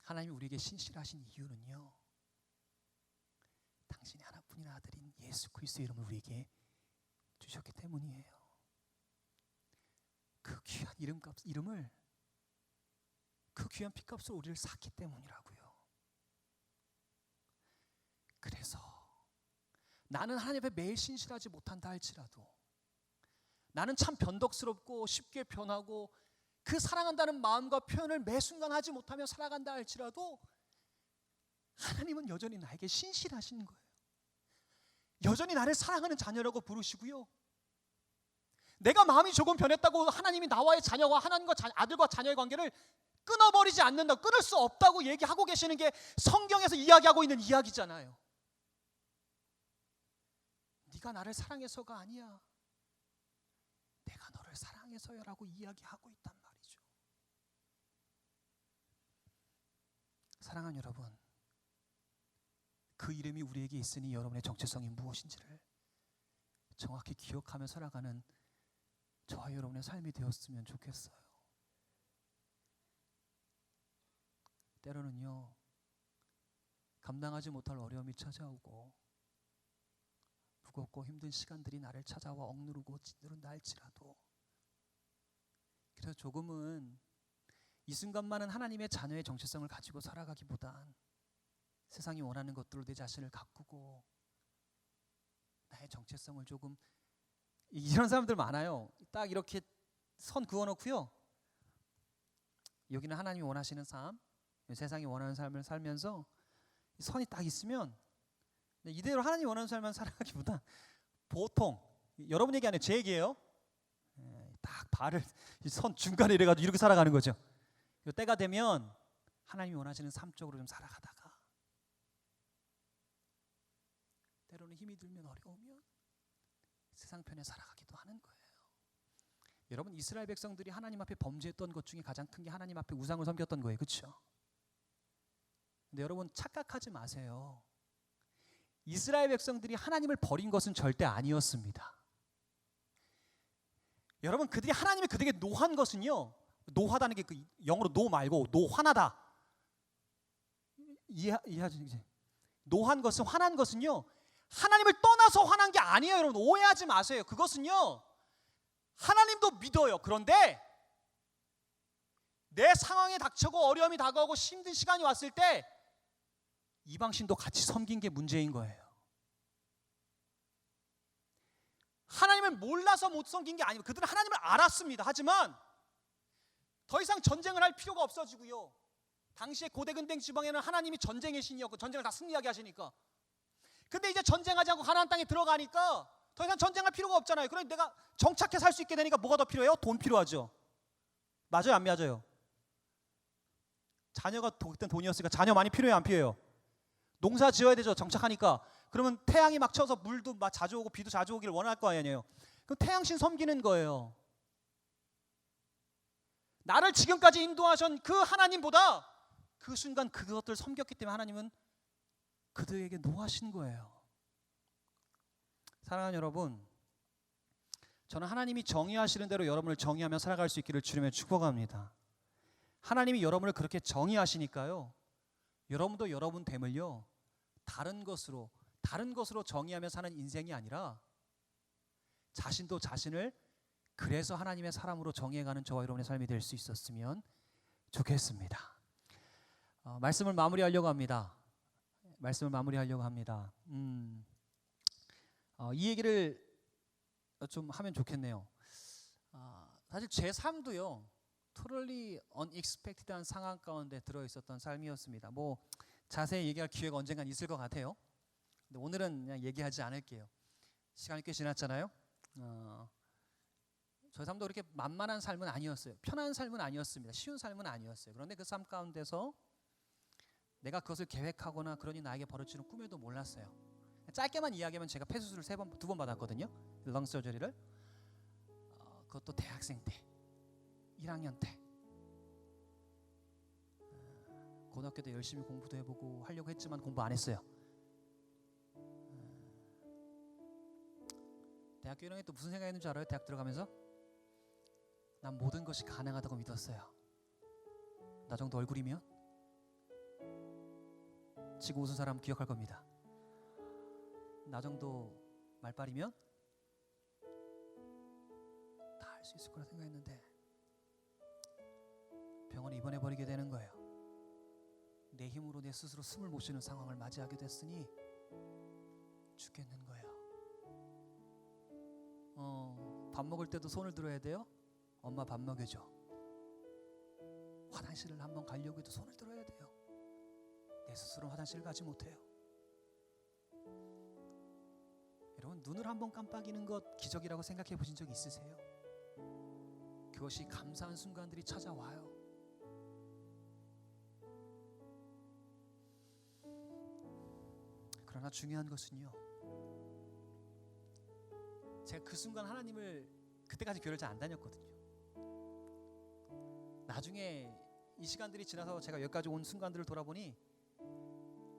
하나님이 우리에게 신실하신 이유는요. 당신의 하나뿐인 아들인 예수 그리스도의 이름을 우리에게 주셨기 때문이에요. 그 귀한 이름을 그 귀한 피값으로 우리를 샀기 때문이라고요. 그래서 나는 하나님 앞에 매일 신실하지 못한다 할지라도 나는 참 변덕스럽고 쉽게 변하고 그 사랑한다는 마음과 표현을 매 순간 하지 못하며 살아간다 할지라도 하나님은 여전히 나에게 신실하신 거예요. 여전히 나를 사랑하는 자녀라고 부르시고요. 내가 마음이 조금 변했다고 하나님이 나와의 자녀와 하나님과 아들과 자녀의 관계를 끊어버리지 않는다, 끊을 수 없다고 얘기하고 계시는 게 성경에서 이야기하고 있는 이야기잖아요. 네가 나를 사랑해서가 아니야. 내가 너를 사랑해서야라고 이야기하고 있단 말이죠. 사랑하는 여러분, 그 이름이 우리에게 있으니 여러분의 정체성이 무엇인지를 정확히 기억하며 살아가는 저와 여러분의 삶이 되었으면 좋겠어요. 때로는요, 감당하지 못할 어려움이 찾아오고 무겁고 힘든 시간들이 나를 찾아와 억누르고 짓누른다 할지라도 그래서 조금은 이 순간만은 하나님의 자녀의 정체성을 가지고 살아가기보단 세상이 원하는 것들로 내 자신을 가꾸고 나의 정체성을 조금 이런 사람들 많아요. 딱 이렇게 선 그어놓고요. 여기는 하나님이 원하시는 삶, 세상이 원하는 삶을 살면서 선이 딱 있으면 이대로 하나님이 원하는 삶만 살아가기보다 보통 여러분 얘기 아니에요. 제 얘기예요. 딱 발을 선 중간에 이래가지고 이렇게 살아가는 거죠. 때가 되면 하나님이 원하시는 삶 쪽으로 좀 살아가다가 때로는 힘이 들면 어려우면 세상 편에 살아가기도 하는 거예요. 여러분 이스라엘 백성들이 하나님 앞에 범죄했던 것 중에 가장 큰 게 하나님 앞에 우상을 섬겼던 거예요. 그렇죠? 근데 여러분 착각하지 마세요. 이스라엘 백성들이 하나님을 버린 것은 절대 아니었습니다. 여러분, 그들이 하나님이 그들에게 노한 것은요, 노하다는 게 그 영어로 노 말고 노환하다. 이해하죠? 이제 노한 것은, 화난 것은요, 하나님을 떠나서 화난 게 아니에요. 여러분, 오해하지 마세요. 그것은요, 하나님도 믿어요. 그런데 내 상황에 닥쳐고 어려움이 다가오고 힘든 시간이 왔을 때 이방신도 같이 섬긴 게 문제인 거예요. 하나님을 몰라서 못 섬긴 게 아니고 그들은 하나님을 알았습니다. 하지만 더 이상 전쟁을 할 필요가 없어지고요, 당시에 고대 근동 지방에는 하나님이 전쟁의 신이었고 전쟁을 다 승리하게 하시니까, 근데 이제 전쟁하지 않고 가나안 땅에 들어가니까 더 이상 전쟁할 필요가 없잖아요. 그러니 내가 정착해 살 수 있게 되니까 뭐가 더 필요해요? 돈 필요하죠. 맞아요, 안 맞아요? 자녀가 그땐 돈이었으니까 자녀 많이 필요해요, 안 필요해요? 농사 지어야 되죠, 정착하니까. 그러면 태양이 막 쳐서 물도 막 자주 오고 비도 자주 오기를 원할 거 아니에요. 그럼 태양신 섬기는 거예요. 나를 지금까지 인도하신 그 하나님보다 그 순간 그것들 섬겼기 때문에 하나님은 그들에게 노하신 거예요. 사랑하는 여러분, 저는 하나님이 정의하시는 대로 여러분을 정의하며 살아갈 수 있기를 주님의 축복합니다. 하나님이 여러분을 그렇게 정의하시니까요, 여러분도 여러분됨을요, 다른 것으로 정의하며 사는 인생이 아니라 자신도 자신을 그래서 하나님의 사람으로 정의해가는 저와 여러분의 삶이 될 수 있었으면 좋겠습니다. 말씀을 마무리하려고 합니다. 이 얘기를 좀 하면 좋겠네요. 사실 제 삶도요, totally unexpected한 상황 가운데 들어있었던 삶이었습니다. 뭐 자세히 얘기할 기회가 언젠간 있을 것 같아요. 근데 오늘은 그냥 얘기하지 않을게요. 시간이 꽤 지났잖아요. 저희 삶도 그렇게 만만한 삶은 아니었어요. 편한 삶은 아니었습니다. 쉬운 삶은 아니었어요. 그런데 그 삶 가운데서 내가 그것을 계획하거나 그러니 나에게 벌어지는 꿈에도 몰랐어요. 짧게만 이야기하면 제가 폐수술을 2번 받았거든요. 렁 서저리를. 그것도 대학생 때, 1학년 때. 고등학교 때 열심히 공부도 해보고 하려고 했지만 공부 안 했어요. 대학교 1학년 때 무슨 생각했는지 알아요? 대학 들어가면서 난 모든 것이 가능하다고 믿었어요. 나 정도 얼굴이면 지금 웃은 사람 기억할 겁니다. 나 정도 말빨이면 다 할 수 있을 거라 생각했는데 병원에 입원해버리게 되는 거예요. 내 힘으로 내 스스로 숨을 못 쉬는 상황을 맞이하게 됐으니 죽겠는 거예요. 밥 먹을 때도 손을 들어야 돼요. 엄마 밥 먹여줘. 화장실을 한번 가려고 해도 손을 들어야 돼요. 내 스스로 화장실을 가지 못해요. 여러분, 눈을 한번 깜빡이는 것 기적이라고 생각해 보신 적 있으세요? 그것이 감사한 순간들이 찾아와요. 그러나 중요한 것은요, 제가 그 순간 하나님을 그때까지 교회를 잘 안 다녔거든요. 나중에 이 시간들이 지나서 제가 여기까지 온 순간들을 돌아보니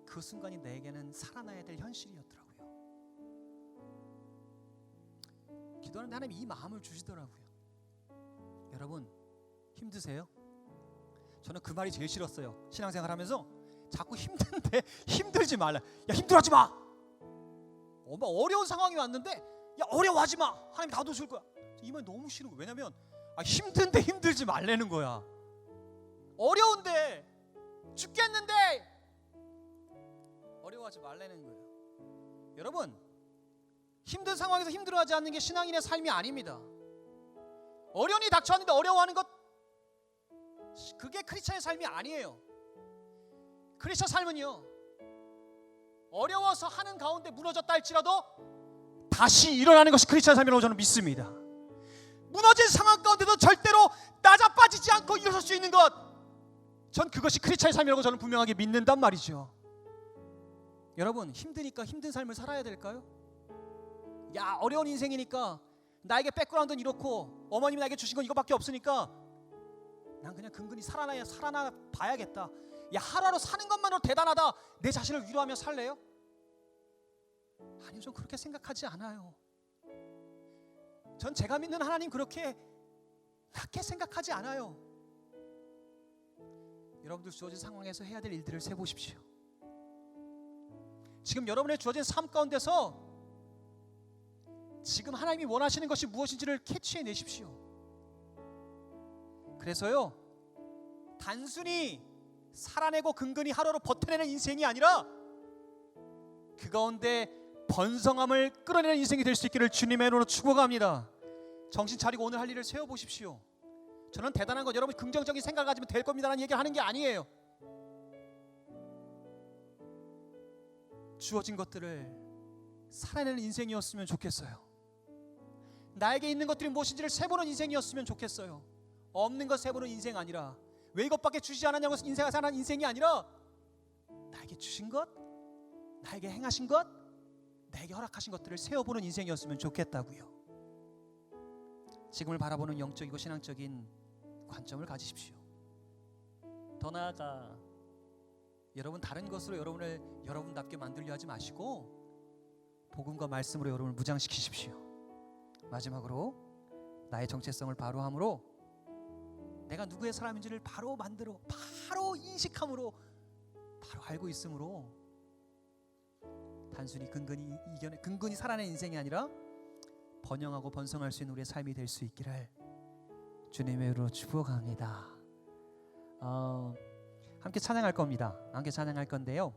그 순간이 내게는 살아나야 될 현실이었더라고요. 기도하는데 하나님이 이 마음을 주시더라고요. 여러분, 힘드세요? 저는 그 말이 제일 싫었어요. 신앙생활 하면서 자꾸 힘든데 힘들지 말라. 야, 힘들어하지 마. 어려운 상황이 왔는데 야, 어려워하지 마. 하나님 다 도와줄 거야. 이 말이 너무 싫은 거예요. 왜냐면 힘든데 힘들지 말라는 거야. 어려운데 죽겠는데 어려워하지 말라는 거예요. 여러분, 힘든 상황에서 힘들어하지 않는 게 신앙인의 삶이 아닙니다. 어려움이 닥쳐왔는데 어려워하는 것, 그게 크리스찬의 삶이 아니에요. 크리스찬 삶은요, 어려워서 하는 가운데 무너졌다 할지라도 다시 일어나는 것이 크리스찬 삶이라고 저는 믿습니다. 무너진 상황 가운데도 절대로 낮아빠지지 않고 일어설 수 있는 것, 전 그것이 크리스찬의 삶이라고 저는 분명하게 믿는단 말이죠. 여러분, 힘드니까 힘든 삶을 살아야 될까요? 야, 어려운 인생이니까 나에게 백그라운드는 이렇고 어머님이 나에게 주신 건 이거밖에 없으니까 난 그냥 근근히 살아나 봐야겠다. 야, 하루하루 사는 것만으로 대단하다. 내 자신을 위로하며 살래요? 아니요, 전 그렇게 생각하지 않아요. 전 제가 믿는 하나님 그렇게 낮게 생각하지 않아요. 여러분들 주어진 상황에서 해야 될 일들을 세보십시오. 지금 여러분의 주어진 삶 가운데서 지금 하나님이 원하시는 것이 무엇인지를 캐치해 내십시오. 그래서요, 단순히 살아내고 근근히 하루를 버텨내는 인생이 아니라 그 가운데 번성함을 끌어내는 인생이 될 수 있기를 주님의 이름으로 축복합니다. 정신 차리고 오늘 할 일을 세워보십시오. 저는 대단한 건 여러분 긍정적인 생각을 가지면 될 겁니다라는 얘기를 하는 게 아니에요. 주어진 것들을 살아내는 인생이었으면 좋겠어요. 나에게 있는 것들이 무엇인지를 세보는 인생이었으면 좋겠어요. 없는 것 세보는 인생 아니라, 왜 이것밖에 주시지 않았냐고 인생을 사는 인생이 아니라, 나에게 주신 것, 나에게 행하신 것, 나에게 허락하신 것들을 세워보는 인생이었으면 좋겠다고요. 지금을 바라보는 영적이고 신앙적인 관점을 가지십시오. 더 나아가 여러분 다른 것으로 여러분을 여러분답게 만들려 하지 마시고 복음과 말씀으로 여러분을 무장시키십시오. 마지막으로 나의 정체성을 바로 함으로, 내가 누구의 사람인지를 바로 만들어 바로 인식함으로, 바로 알고 있으므로 단순히 근근히 살아낸 인생이 아니라 번영하고 번성할 수 있는 우리의 삶이 될 수 있기를 주님의 이름으로 축복합니다. 함께 찬양할 겁니다. 함께 찬양할 건데요.